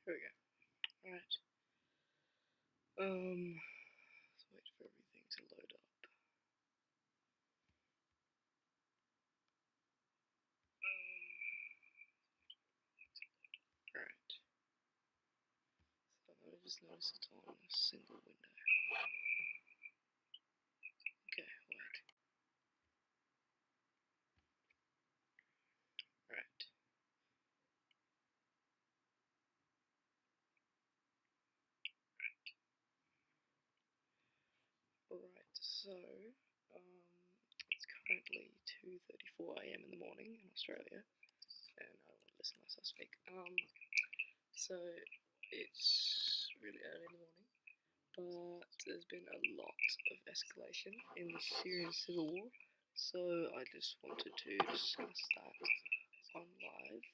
Here we go. Alright. Let's wait for everything to load up. Alright. So I just noticed it's on a single window. Okay, wait. Alright. Alright, so it's currently 2:34 AM in the morning in Australia, and I don't want to listen to myself speak. So it's really early in the morning, but there's been a lot of escalation in the Syrian civil war, so I just wanted to discuss that on live.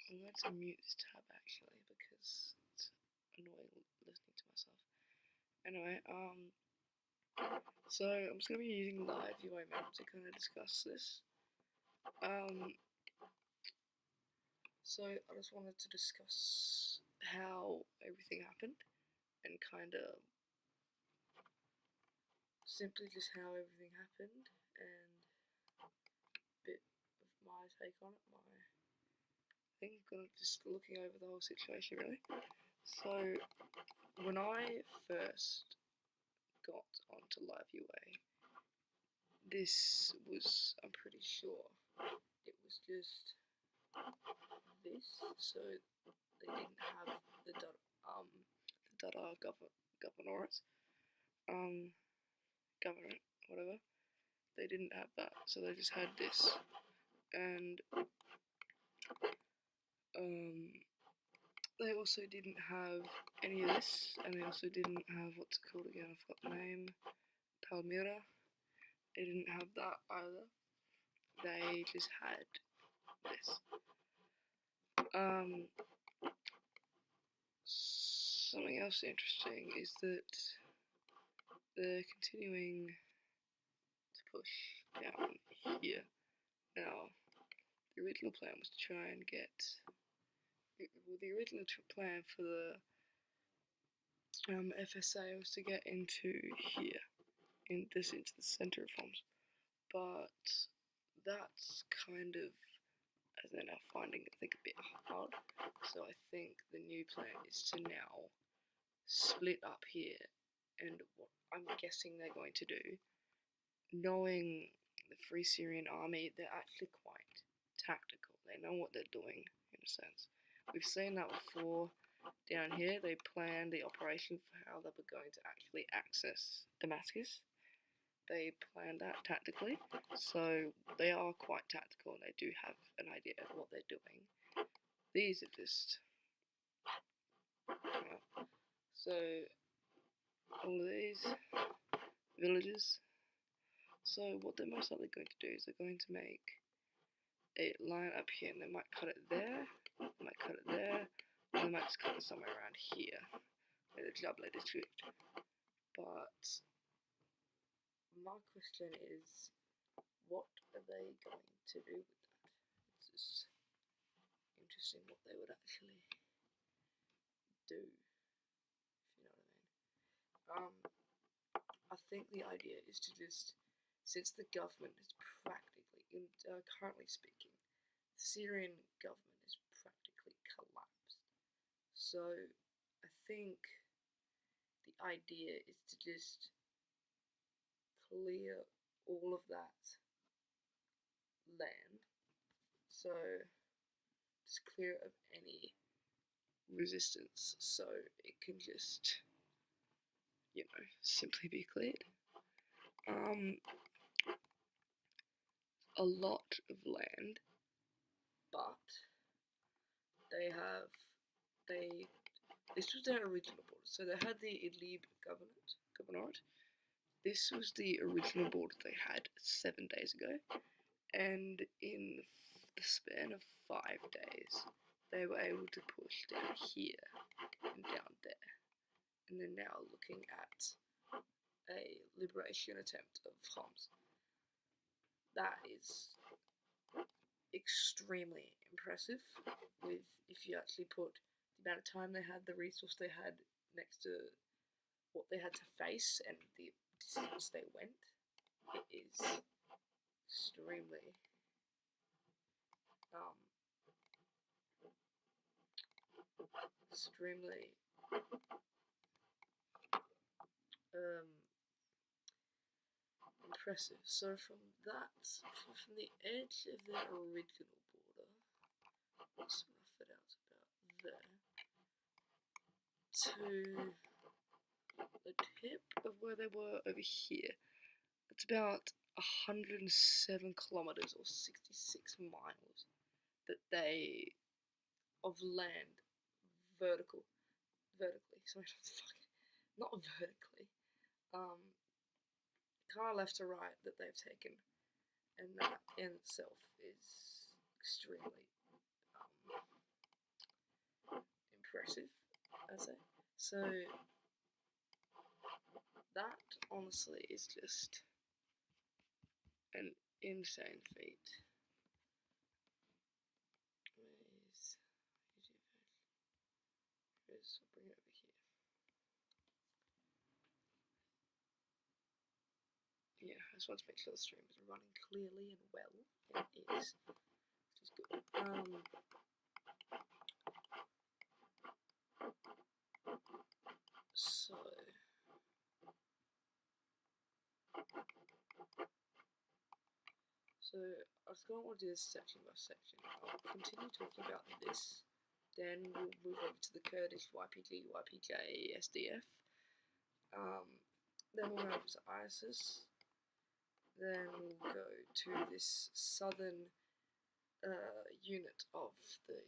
I'm going to mute this tab actually because it's annoying listening to myself. Anyway, so I'm just going to be using live UI map to kind of discuss this. So I just wanted to discuss how everything happened and kind of simply just how everything happened and a bit of my take on it, my thing, just looking over the whole situation really. So when I first got onto live UA, this was, I'm pretty sure, it was just this, so they didn't have the data governorate, government, whatever. They didn't have that, so they just had this, and they also didn't have any of this, and they also didn't have, what's it called again, I forgot the name, Palmyra. They didn't have that either. They just had this. Something else interesting is that they're continuing to push down here. Now, the original plan was to try and get, well, the original plan for the FSA was to get into here, into the center of Homs, but that's kind of, as they're now finding, I think, a bit hard. So I think the new plan is to now split up here, and what I'm guessing they're going to do, knowing the Free Syrian Army, they're actually quite tactical. They know what they're doing, in a sense. We've seen that before. Down here, they planned the operation for how they were going to actually access Damascus. They planned that tactically, so they are quite tactical and they do have an idea of what they're doing. These are just so all of these villages. So what they're most likely going to do is they're going to make a line up here, and they might cut it there, they might cut it there, and they might just cut it somewhere around here, in the Jabla district. But my question is, what are they going to do with that? It's just interesting what they would actually do, if you know what I mean. I think the idea is to just, since the government is practically, currently speaking, the Syrian government is practically collapsed. So I think the idea is to just clear all of that land, so just clear it of any resistance, so it can just, you know, simply be cleared. A lot of land, but this was their original border. So they had the Idlib governorate. This was the original border they had 7 days ago, and in the span of 5 days, they were able to push down here and down there, and they're now looking at a liberation attempt of Homs. That is extremely impressive, with if you actually put the amount of time they had, the resource they had next to what they had to face, and the distance they went, it is extremely extremely impressive. So from the edge of their original border, let's rough it out about there, to the tip of where they were over here, it's about 107 kilometers or 66 miles that they of land vertically. Sorry, not vertically. Kind of left to right that they've taken, and that in itself is extremely impressive, I'd say. So that honestly is just an insane feat. I'll bring it over here. Yeah, I just want to make sure the stream is running clearly and well, and it is, which is good. So I was going to want to do this section by section. I'll continue talking about this, then we'll move over to the Kurdish YPG, YPJ, SDF. Then we'll move to ISIS. Then we'll go to this southern unit of the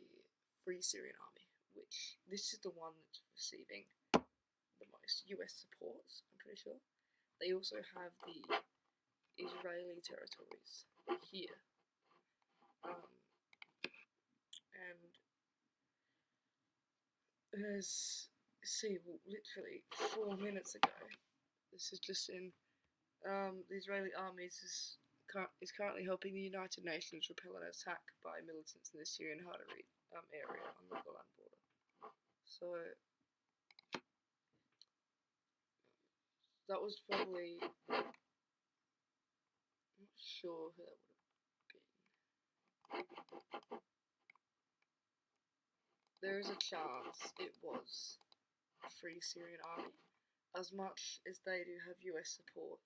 Free Syrian Army, which this is the one that's receiving the most US support, I'm pretty sure. They also have the Israeli territories here. And as see, literally 4 minutes ago, this is just in, the Israeli army is currently helping the United Nations repel an attack by militants in the Syrian Hardari area on the Golan border. So that was probably, I'm not sure who that would have been. There is a chance it was the Free Syrian Army. As much as they do have US support,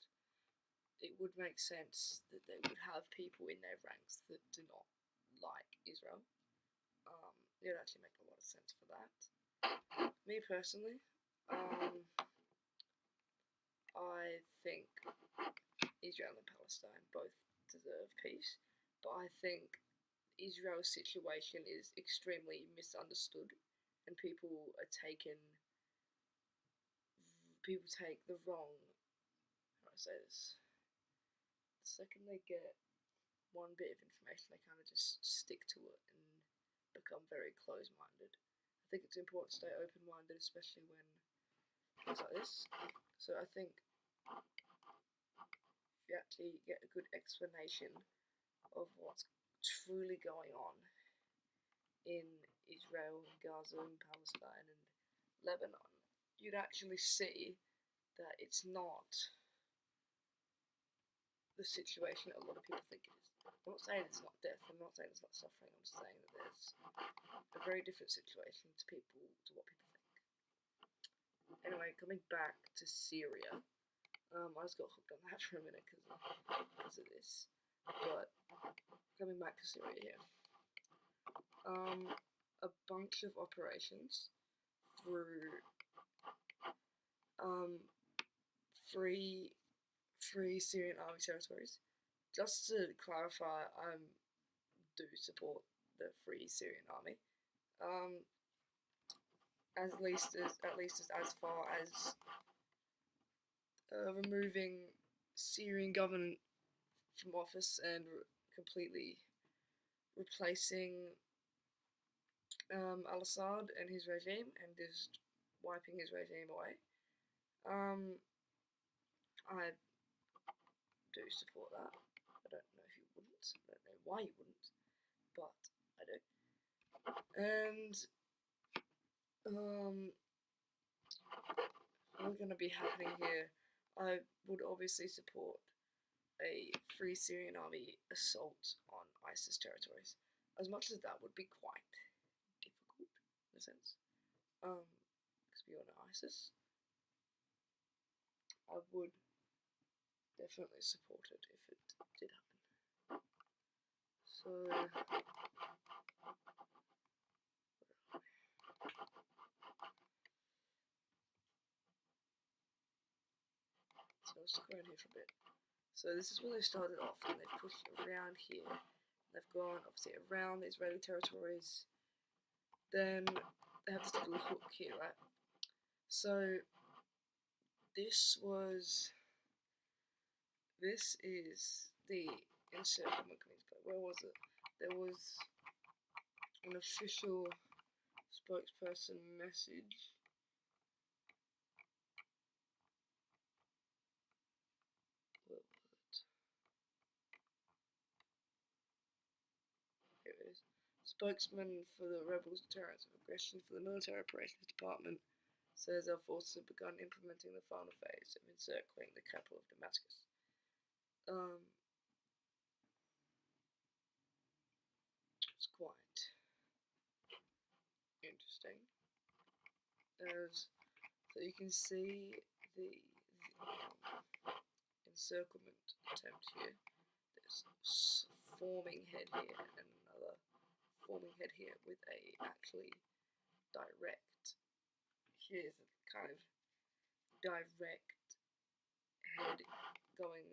it would make sense that they would have people in their ranks that do not like Israel. It would actually make a lot of sense for that. Me personally, I think Israel and Palestine both deserve peace, but I think Israel's situation is extremely misunderstood, and people take the wrong, how do I say this, the second they get one bit of information, they kind of just stick to it and become very close-minded. I think it's important to stay open-minded, especially when things like this. So I think if you actually get a good explanation of what's truly going on in Israel, Gaza, and Palestine, and Lebanon, you'd actually see that it's not the situation that a lot of people think it is. I'm not saying it's not death, I'm not saying it's not suffering, I'm just saying that there's a very different situation to what people think. Anyway, coming back to Syria, I just got hooked on that for a minute because of this, but coming back to Syria here, a bunch of operations through Free Syrian Army territories. Just to clarify, I do support the Free Syrian Army. At least as far as removing Syrian government from office and completely replacing al-Assad and his regime and just wiping his regime away. I do support that. I don't know who wouldn't. I don't know why you wouldn't, but I do. And What's going to be happening here? I would obviously support a Free Syrian Army assault on ISIS territories, as much as that would be quite difficult in a sense. Because we all know ISIS, I would definitely support it if it did happen. So let's go around here for a bit. So this is where they started off, and they've pushed around here. They've gone obviously around the Israeli territories. Then they have this little hook here, right? So this is the encirclement coming into play. Where was it? There was an official spokesperson message. Where was it? Here it is. Spokesman for the rebels' deterrence of aggression for the Military Operations Department says our forces have begun implementing the final phase of encircling the capital of Damascus. It's quite interesting. So you can see the encirclement attempt here. There's a forming head here and another forming head here with a actually direct. Here's a kind of direct head going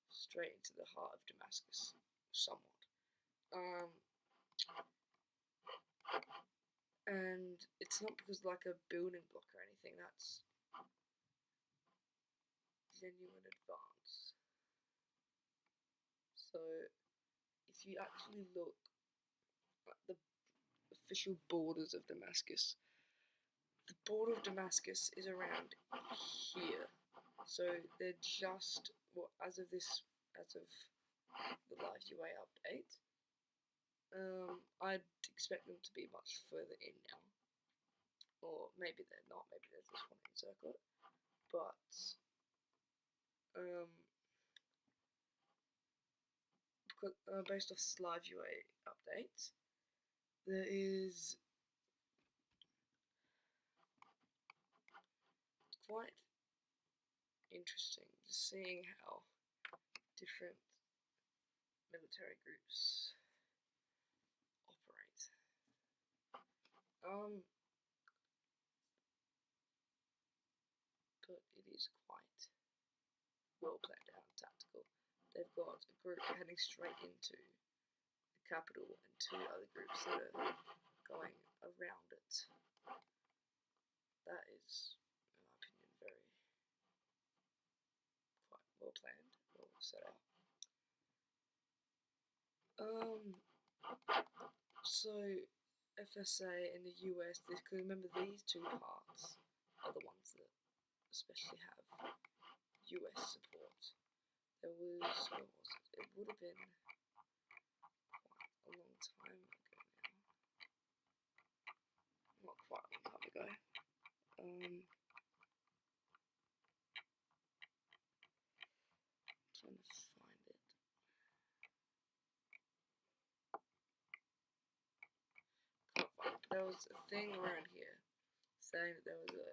straight into the heart of Damascus, somewhat. And it's not because like a building block or anything, that's genuine advance. So if you actually look at the official borders of Damascus, the border of Damascus is around here. So they're just, well, as of the live UA update, I'd expect them to be much further in now. Or maybe they're not, maybe there's just one encircle it. But because, based off this live UA update, there is quite interesting just seeing how different military groups operate. But it is quite well planned out and tactical. They've got a group heading straight into the capital and two other groups that are going around it. That is, in my opinion, very quite well planned, well set out. So FSA in the US, because remember these two parts are the ones that especially have US support. There was, where was it? It would have been quite a long time ago now. Not quite a long time ago. Trying to find it. Can't find it. There was a thing around here saying that there was a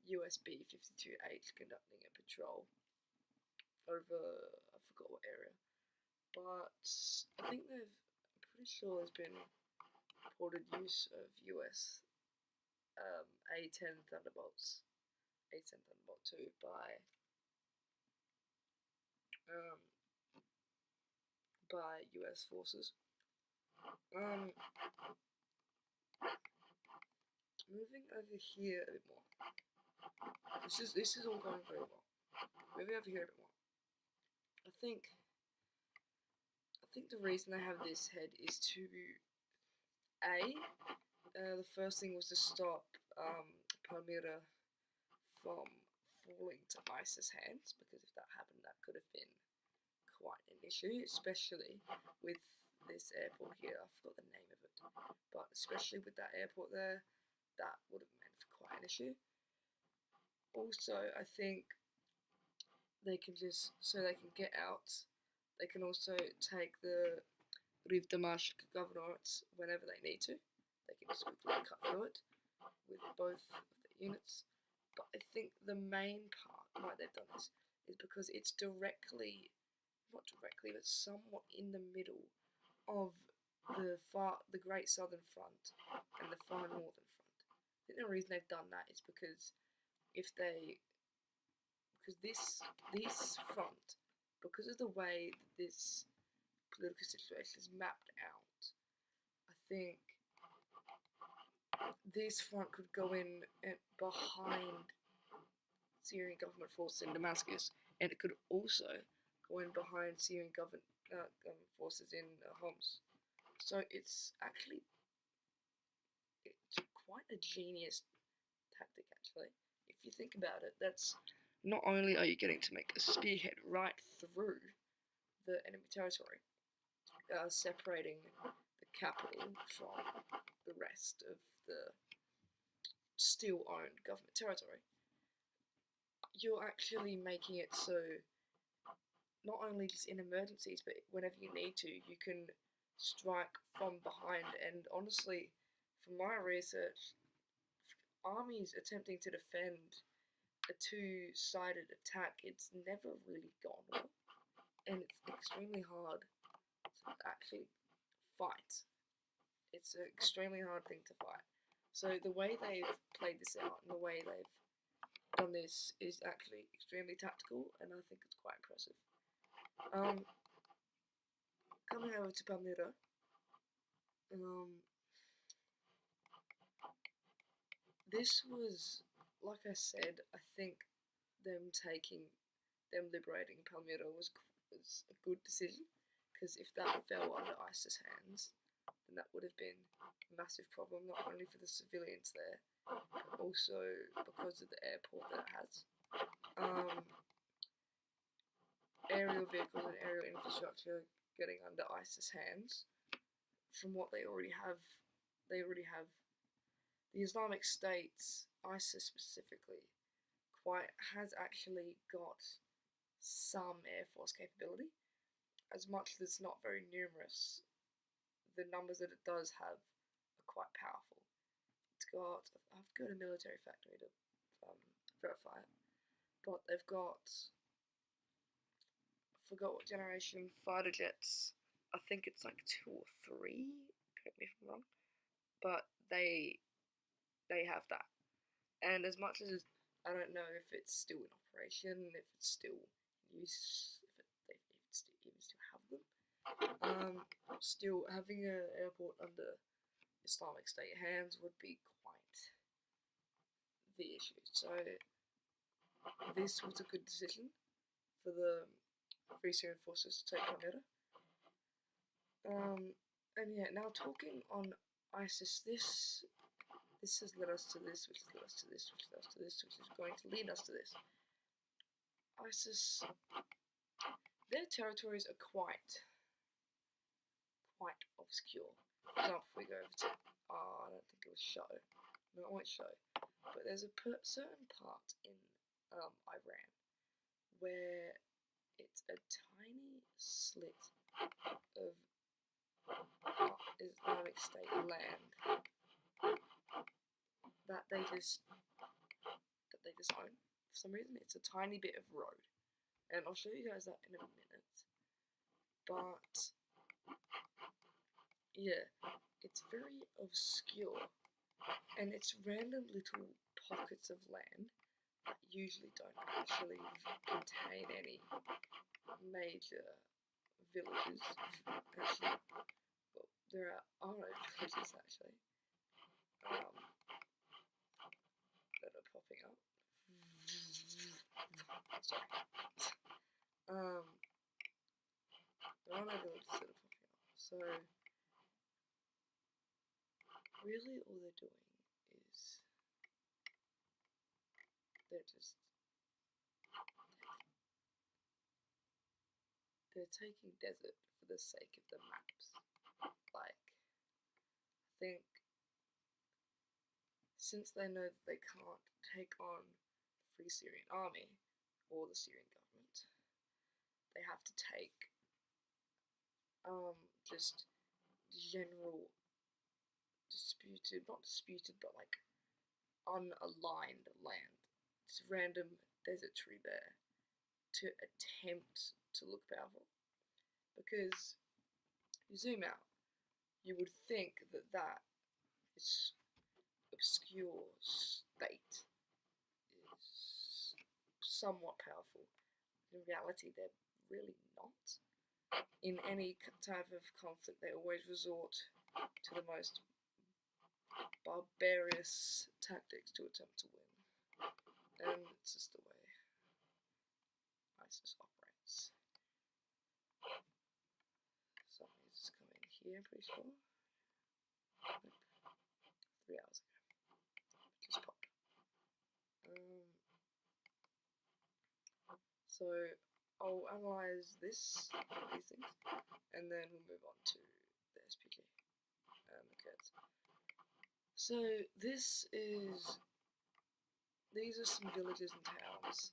USB 52H conducting a patrol over, I forgot what area, but I think I'm pretty sure there's been reported use of US A10 Thunderbolts, A10 Thunderbolt 2 by US forces. Moving over here a bit more. This is all going very well. Moving over here a bit more. I think the reason they have this head is to the first thing was to stop Palmyra from falling to ISIS hands, because if that happened, that could have been quite an issue, especially with this airport here. I forgot the name of it, but especially with that airport there, that would have made for quite an issue. Also, I think they can just, so they can get out, they can also take the Riv Damask governorates whenever they need to. They can just quickly cut through it with both of the units. But I think the main part why they've done this is because it's directly, not directly, but somewhat in the middle of the Great Southern Front and the far Northern Front. I think the reason they've done that is because this front, because of the way that this political situation is mapped out, I think this front could go in behind Syrian government forces in Damascus, and it could also go in behind Syrian government forces in Homs. So it's quite a genius tactic, actually. If you think about it, that's not only are you getting to make a spearhead right through the enemy territory, separating the capital from the rest of the still owned government territory, you're actually making it so not only just in emergencies, but whenever you need to, you can strike from behind. And honestly, from my research, armies attempting to defend a two-sided attack, it's never really gone well, and it's extremely hard to actually fight. It's an extremely hard thing to fight. So the way they've played this out and the way they've done this is actually extremely tactical, and I think it's quite impressive. Coming over to Palmyra, this was, like I said, I think them liberating Palmyra was a good decision, because if that fell under ISIS hands, then that would have been a massive problem, not only for the civilians there, but also because of the airport that it has. Aerial vehicles and aerial infrastructure getting under ISIS hands, from what they already have, the Islamic State, ISIS specifically, has actually got some air force capability. As much as it's not very numerous, the numbers that it does have are quite powerful. I've got a military factory to verify it, but they've got, I forgot what generation, fighter jets. I think it's like 2 or 3, correct me if I'm wrong, but they have that. And as much as I don't know if it's still in operation, if it's still in use, if it's even still have them, still having an airport under Islamic State hands would be quite the issue. So this was a good decision for the Free Syrian forces to take Palmyra. And yeah, now talking on ISIS, this has led us to this, which has led us to this, which has led us to this, which is going to lead us to this. ISIS, their territories are quite obscure. For example, if we go over to, I don't think it will show. No, it won't show. But there's a certain part in Iran where it's a tiny slit of Islamic State land that they just own. For some reason, it's a tiny bit of road, and I'll show you guys that in a minute. But yeah, it's very obscure, and it's random little pockets of land that usually don't actually contain any major villages. Actually, well, there are no villages actually that are popping up. Sorry. There are no villages that are popping up. So really, all they're doing is they're taking desert for the sake of the maps. Like, I think since they know that they can't take on the Free Syrian Army or the Syrian government, they have to take just general not disputed, but like unaligned land, just random desertry there to attempt to look powerful. Because you zoom out, you would think that that is obscure state is somewhat powerful. In reality, they're really not. In any type of conflict, they always resort to the most barbarous tactics to attempt to win. And it's just the way ISIS operates. Somebody's just come in here, pretty sure. Nope. 3 hours ago. Just popped. So I'll analyze these things, and then we'll move on to the SPG and the Kurds. So these are some villages and towns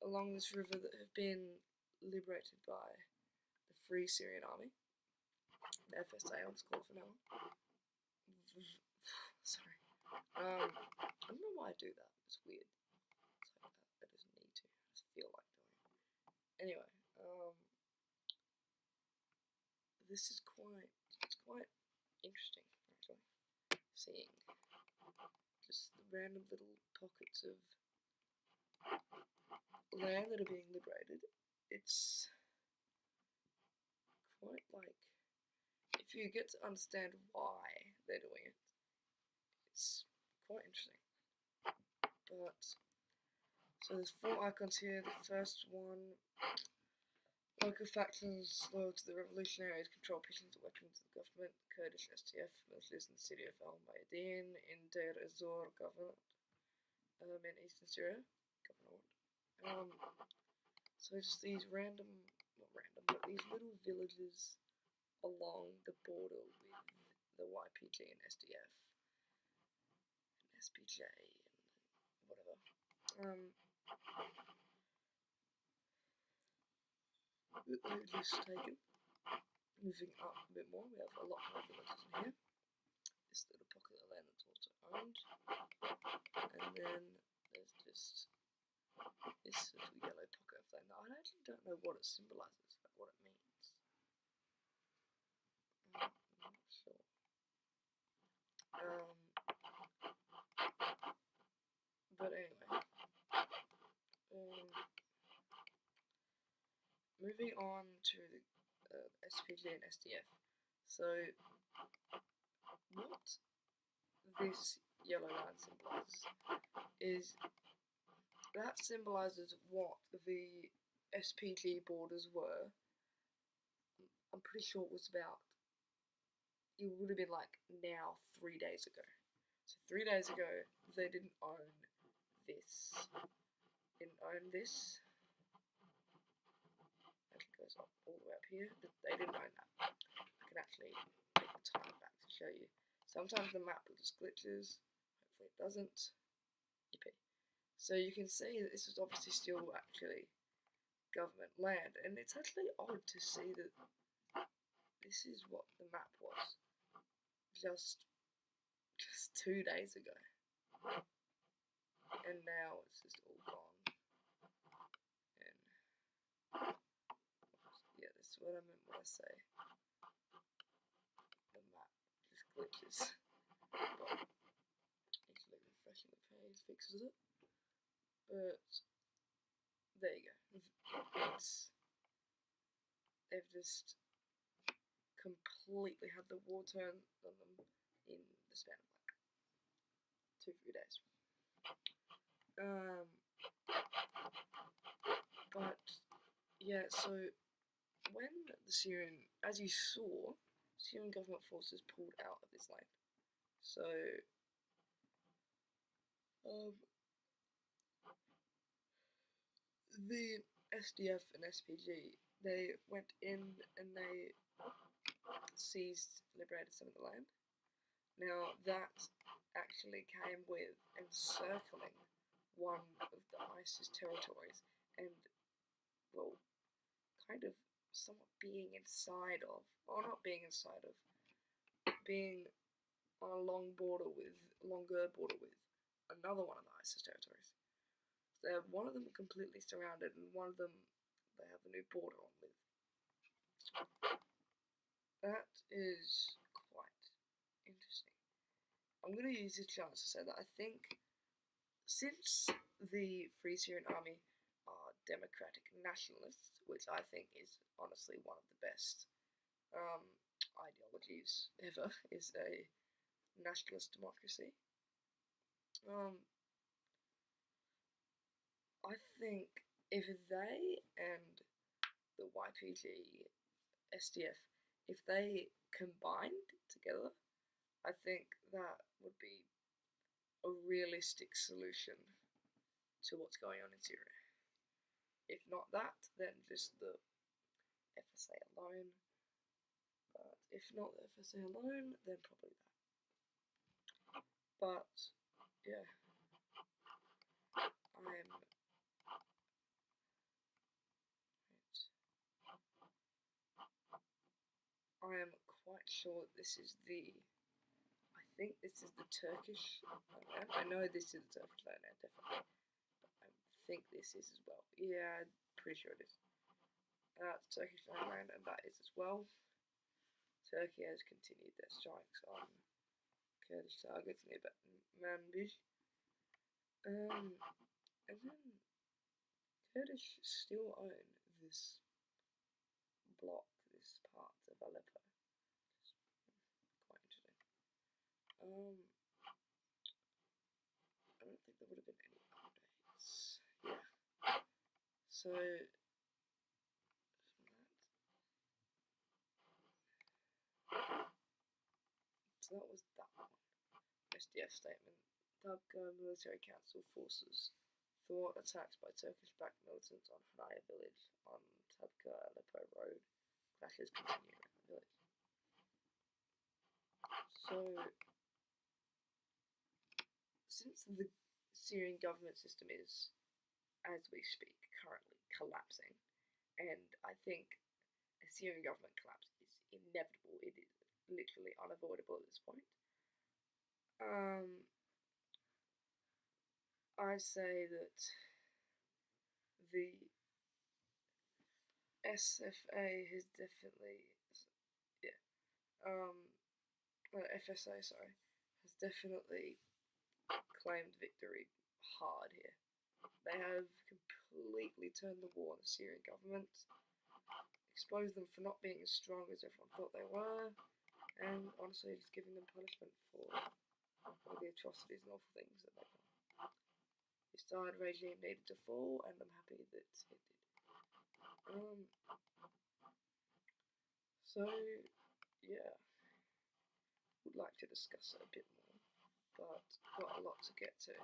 along this river that have been liberated by the Free Syrian Army, the FSA, I'll just call it for now. Sorry. I don't know why I do that. It's weird. It's like that. I just need to. I just feel like doing it. Anyway, this is quite interesting, actually. Seeing just the random little pockets of land that are being liberated. It's quite like, if you get to understand why they're doing it, it's quite interesting. But so there's 4 icons here. The first one, local factions loyal to the revolutionaries control positions and weapons of the government. Kurdish STF militias in the city of Al Mayadin in Deir ez-Zor government in eastern Syria. So just these not random, but these little villages along the border with the YPG and SDF and SPJ and whatever. Just taken. Moving up a bit more, we have a lot more villages in here. This little pocket of land that's also owned. And then there's just this little yellow pocket of land. Now, I actually don't know what it symbolises, like what it means. I'm not sure. But anyway. Moving on to the SPG and SDF. So, what this yellow line symbolises is that symbolises what the SPG borders were. I'm pretty sure it was about, it would have been like now 3 days ago. So 3 days ago, they didn't own this. Didn't own this. Goes up all the way up here. They didn't own that. I can actually take the time back to show you. Sometimes the map just glitches. Hopefully it doesn't. Yippee. So you can see that this was obviously still actually government land, and it's actually odd to see that this is what the map was just 2 days ago, and now it's just all gone. Yeah, this is what I meant when I say the map just glitches. But actually refreshing the page fixes it. But there you go. They've just completely had the war turn on them in the span of like 2-3 days. But yeah, so when the Syrian, as you saw, Syrian government forces pulled out of this land. So, the SDF and SPG, they went in and they seized, liberated some of the land. Now that actually came with encircling one of the ISIS territories and, well, kind of somewhat being inside of, or not being inside of, being on a longer border with another one of the ISIS territories. So they have one of them completely surrounded, and one of them they have a new border on with. That is quite interesting. I'm going to use this chance to say that I think since the Free Syrian Army are democratic nationalists, which I think is honestly one of the best ideologies ever, is a nationalist democracy. I think if they and the YPG, SDF, if they combined together, I think that would be a realistic solution to what's going on in Syria. If not that, then just the FSA alone. But if not the FSA alone, then probably that. But yeah, I am quite sure this is the. I think this is the Turkish land. I know this is the Turkish land, definitely. But I think this is as well. Yeah, I'm pretty sure it is. It's Turkish land, and that is as well. Turkey has continued their strikes on Kurdish targets near Manbij. And then Kurdish still own this block, this part of Aleppo. Quite interesting. I don't think there would have been any updates. Yeah. So that was that one. SDF statement. Tabqa military council forces thwart attacks by Turkish-backed militants on Hanaya village on Tabqa Aleppo road. Clashes continue around the village. So, since the Syrian government system is, as we speak, currently collapsing, and I think a Syrian government collapse is inevitable, it is literally unavoidable at this point. I say that the SFA has definitely, FSA, sorry, has definitely claimed victory hard here. They have completely turned the war on the Syrian government, exposed them for not being as strong as everyone thought they were, and honestly just giving them punishment for all the atrocities and awful things that they've done. The Assad regime needed to fall, and I'm happy that it did. So, yeah, would like to discuss it a bit more, but got a lot to get to.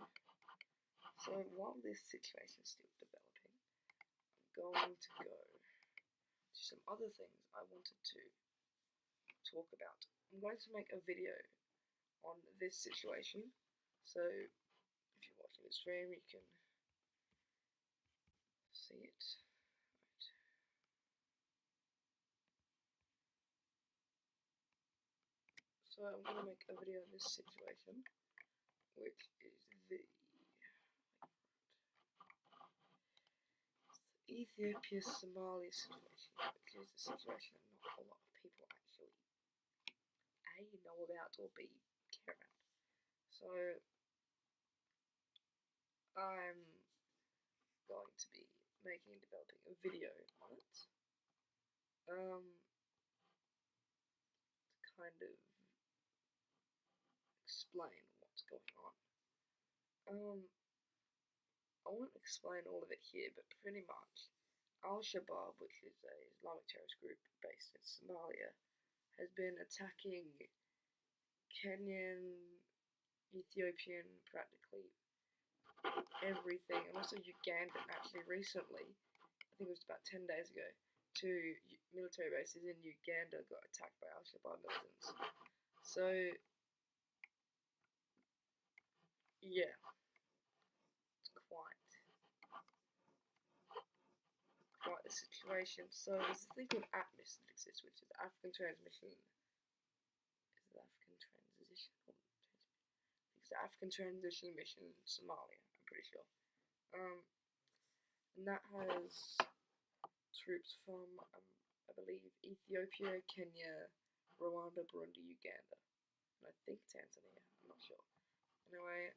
So while this situation is still developing, I'm going to go to some other things I wanted to talk about. I'm going to make a video on this situation, so if you're watching the stream you can see it. Right. So I'm going to make a video on this situation, which is the Ethiopia-Somalia situation, which is a situation that not a lot of people actually A, know about, or B, care about. So I'm going to be making and developing a video on it. To kind of explain what's going on. I won't explain all of it here, but pretty much Al-Shabaab, which is a Islamic terrorist group based in Somalia, has been attacking Kenyan, Ethiopian, practically everything, and also Uganda. Actually, recently, I think it was about 10 days ago, 2 military bases in Uganda got attacked by Al-Shabaab militants. So yeah, it's quite the situation. So there's a thing called ATMIS that exists, which is African Transmission. Is it African Transition? It's the African Transition Mission in Somalia. I'm pretty sure. And that has troops from, I believe, Ethiopia, Kenya, Rwanda, Burundi, Uganda, and I think Tanzania. I'm not sure. Anyway,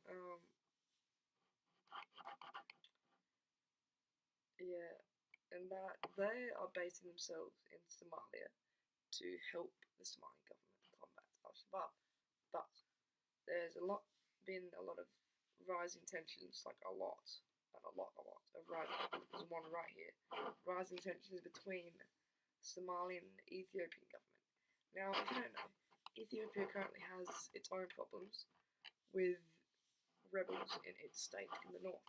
yeah, and that they are basing themselves in Somalia to help the Somali government combat Al-Shabaab. But there's been a lot of rising tensions, like a lot of rising. There's one right here. Rising tensions between Somali and Ethiopian government. Now, if you don't know, Ethiopia currently has its own problems with rebels in its state in the north.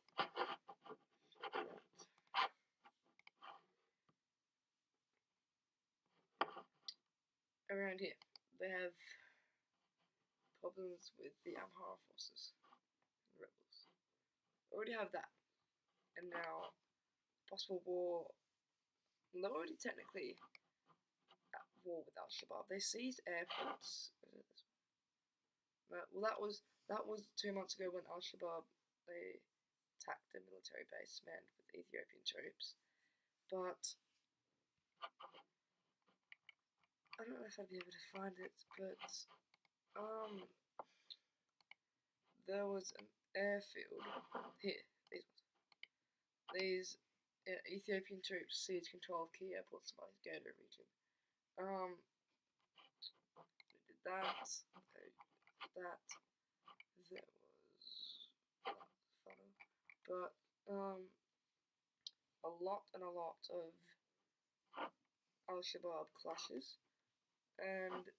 Around here, they have problems with the Amhara forces and rebels. Already have that, and now possible war. They're already technically at war with Al-Shabaab. They seized airports. Well, that was 2 months ago when Al-Shabaab they attacked a military base manned with Ethiopian troops. But I don't know if I'd be able to find it, but there was an airfield here. These Ethiopian troops seized control of key airports in the Gada region. They did that. There was fun, but a lot of Al-Shabaab clashes, and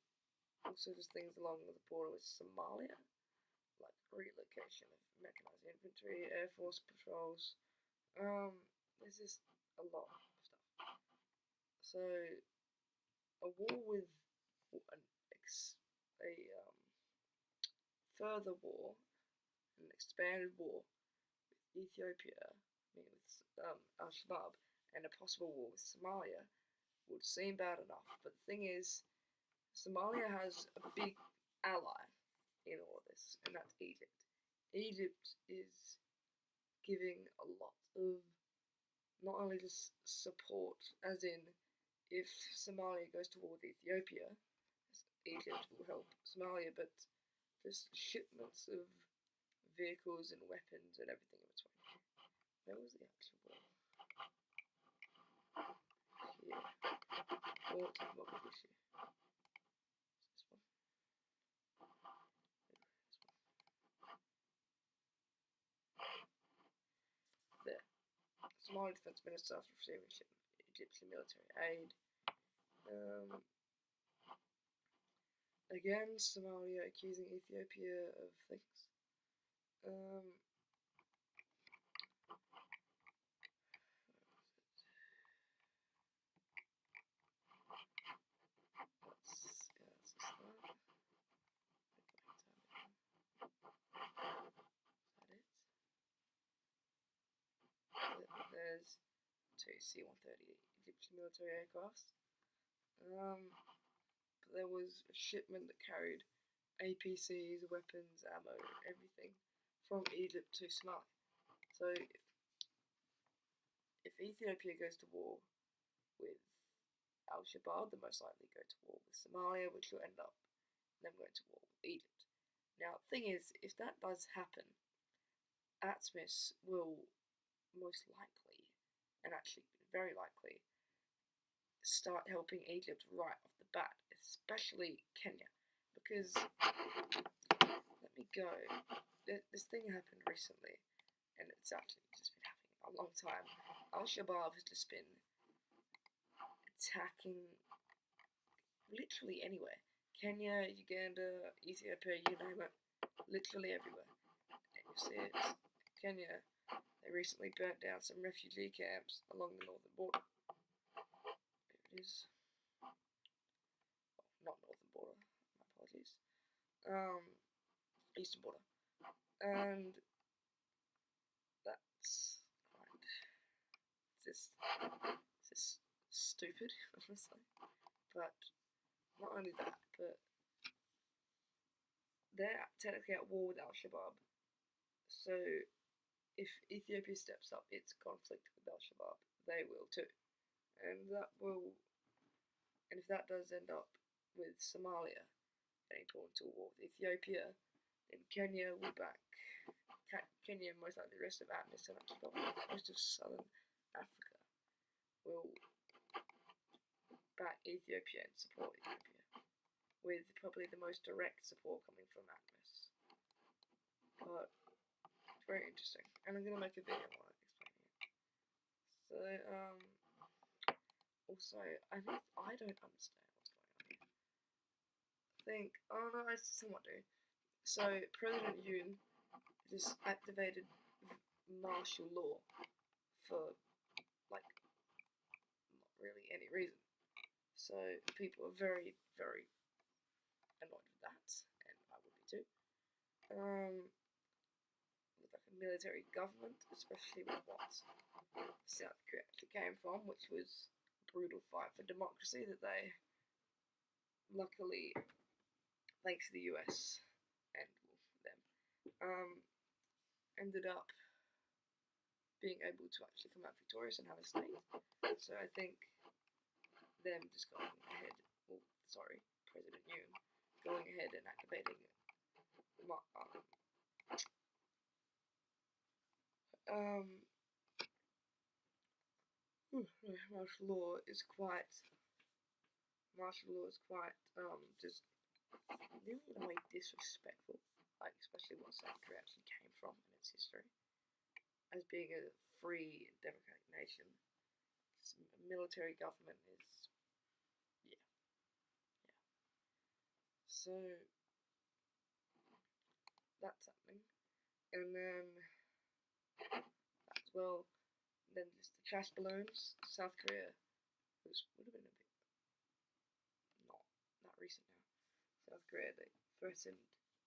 also just things along the border with Somalia, like relocation of mechanized infantry, air force patrols. There's just a lot of stuff. So a war with a further war, an expanded war with Ethiopia, with Al-Shabaab, and a possible war with Somalia would seem bad enough. But the thing is, Somalia has a big ally in all of this, and that's Egypt. Egypt is giving a lot of not only just support, as in if Somalia goes to war with Ethiopia, Egypt will help Somalia, but just shipments of vehicles and weapons and everything in between. Where was the actual war? Here. Fort Mogadishu. Is this one? There. Somali Defense Minister after receiving Egyptian military aid. Again, Somalia accusing Ethiopia of things. There's two C-130 Egyptian military aircrafts. But there was a shipment that carried APCs, weapons, ammo, everything from Egypt to Somalia. So if Ethiopia goes to war with Al-Shabaab, they'll most likely go to war with Somalia, which will end up them going to war with Egypt. Now, the thing is, if that does happen, ATMIS will most likely, and actually very likely, start helping Egypt right off the bat, especially Kenya, because let me go. This thing happened recently, and it's actually just been happening a long time. Al-Shabaab has just been attacking literally anywhere. Kenya, Uganda, Ethiopia, you name it, literally everywhere. And you see it. Kenya, they recently burnt down some refugee camps along the northern border. There it is. Not northern border, my apologies. Eastern border. And that's quite just stupid, honestly. But not only that, but they're technically at war with Al-Shabaab. So if Ethiopia steps up its conflict with Al-Shabaab, they will too. And if that does end up with Somalia getting torn to a war with Ethiopia, then Kenya will back Kenya and most likely the rest of ATMIS and actually most of southern Africa will back Ethiopia and support Ethiopia, with probably the most direct support coming from ATMIS. But it's very interesting, and I'm gonna make a video on it explaining it. So also I don't understand what's going on here. I think no, I somewhat do. So President Yoon just activated martial law for like not really any reason. So people are very, very annoyed with that, and I would be too. With like a military government, especially with what South Korea actually came from, which was a brutal fight for democracy that they luckily, thanks to the US and them, ended up being able to actually come out victorious and have a state. So I think them just going ahead, President Yoon going ahead and activating martial law is quite just nearly in a way disrespectful, like especially what South Korea actually came from in its history. As being a free and democratic nation, military government is, yeah. So that's happening, and then as well, then just the trash balloons. South Korea would have been a bit not that recent now. South Korea, they threatened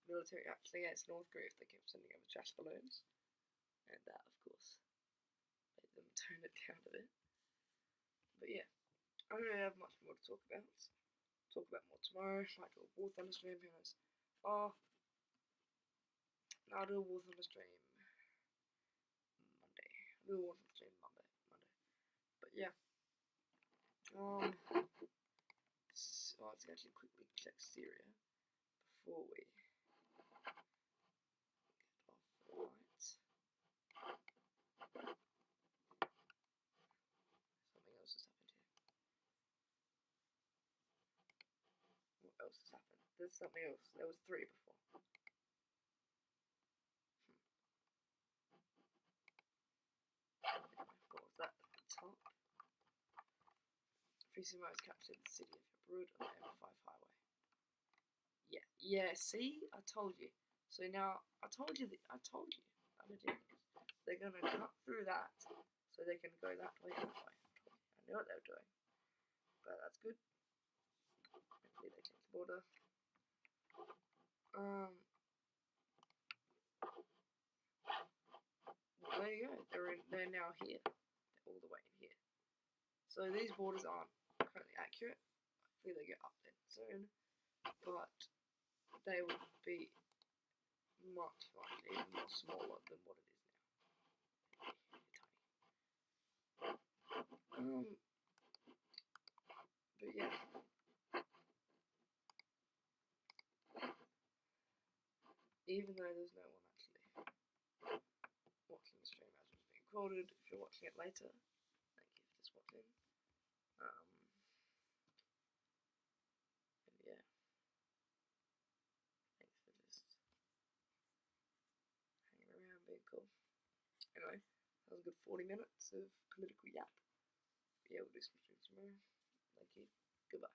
military action against North Korea if they kept sending over trash balloons, and that of course made them tone it down a bit. But yeah, I don't really have much more to talk about. Talk about more tomorrow. Might do a War Thunder stream. Who knows? I'll do a War Thunder stream Monday. I'll do a War Thunder stream Monday. But yeah. So let's actually quickly check Syria before we get off the lights. Something else has happened here. What else has happened? There's something else. There was 3 before. What was that at the top? Free has captured the city of Yabrud on the M5 highway. Yeah, see? I told you. So now, I told you. I'm a genius. They're gonna cut through that, so they can go that way and that way. I knew what they were doing. But that's good. Hopefully they change the border. There you go. They're now here. They're all the way in here. So these borders aren't currently accurate. Hopefully they get updated soon. But they would be much even more smaller than what it is now. Tiny. But yeah. Even though there's no one actually watching the stream as it's being recorded, if you're watching it later, thank you for just watching. And yeah, thanks for just hanging around, being cool. Anyway, that was a good 40 minutes of political yap. Yeah, we'll do some streams tomorrow. Thank you. Goodbye.